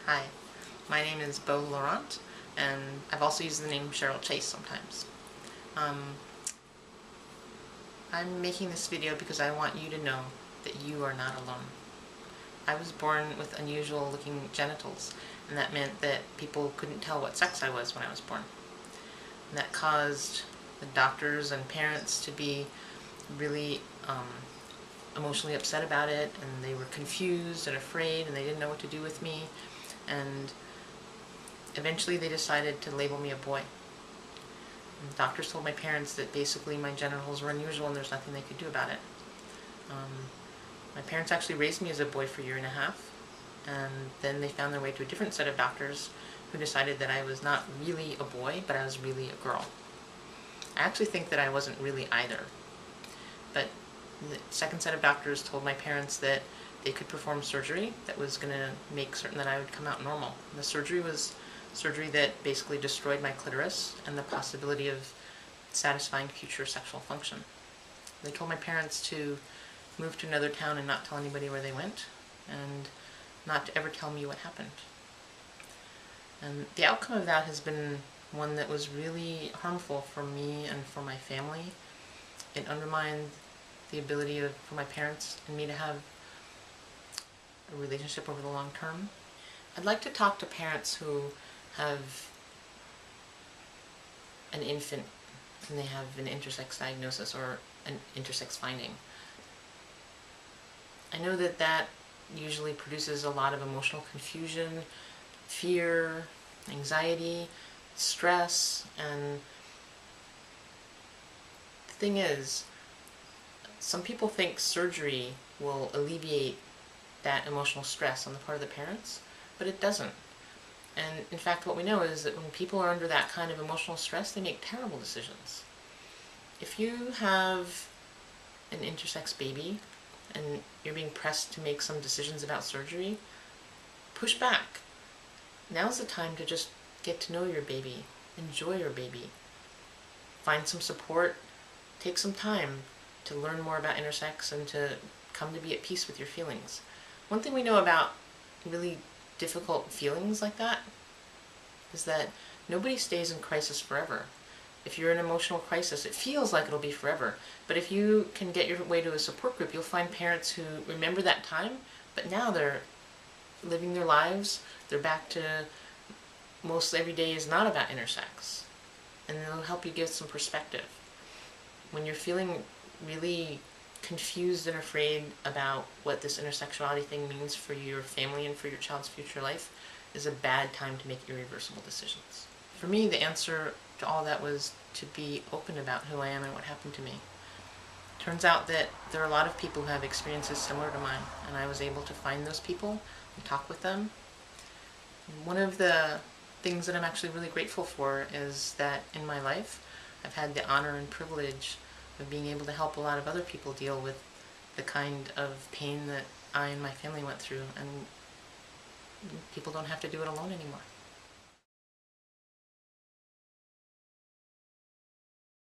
Hi, my name is Laurent, and I've also used the name Cheryl Chase sometimes. I'm making this video because I want you to know that you are not alone. I was born with unusual looking genitals, and that meant that people couldn't tell what sex I was when I was born. And that caused the doctors and parents to be really emotionally upset about it, and they were confused and afraid, and they didn't know what to do with me. And eventually they decided to label me a boy. And the doctors told my parents that basically my genitals were unusual and there's nothing they could do about it. My parents actually raised me as a boy for a year and a half, and then they found their way to a different set of doctors who decided that I was not really a boy, but I was really a girl. I actually think that I wasn't really either. But the second set of doctors told my parents that they could perform surgery that was going to make certain that I would come out normal. And the surgery was surgery that basically destroyed my clitoris and the possibility of satisfying future sexual function. They told my parents to move to another town and not tell anybody where they went, and not to ever tell me what happened. And the outcome of that has been one that was really harmful for me and for my family. It undermined the ability for my parents and me to have a relationship over the long term. I'd like to talk to parents who have an infant and they have an intersex diagnosis or an intersex finding. I know that that usually produces a lot of emotional confusion, fear, anxiety, stress, and the thing is, some people think surgery will alleviate that emotional stress on the part of the parents, but it doesn't. And in fact, what we know is that when people are under that kind of emotional stress, they make terrible decisions. If you have an intersex baby and you're being pressed to make some decisions about surgery, push back. Now's the time to just get to know your baby, enjoy your baby, find some support, take some time to learn more about intersex and to come to be at peace with your feelings. One thing we know about really difficult feelings like that is that nobody stays in crisis forever. If you're in an emotional crisis, it feels like it'll be forever. But if you can get your way to a support group, you'll find parents who remember that time, but now they're living their lives. They're back to most every day is not about intersex. And they'll help you give some perspective. When you're feeling really confused and afraid about what this intersexuality thing means for your family and for your child's future life, is a bad time to make irreversible decisions. For me, the answer to all that was to be open about who I am and what happened to me. Turns out that there are a lot of people who have experiences similar to mine, and I was able to find those people and talk with them. One of the things that I'm actually really grateful for is that in my life, I've had the honor and privilege of being able to help a lot of other people deal with the kind of pain that I and my family went through, and people don't have to do it alone anymore.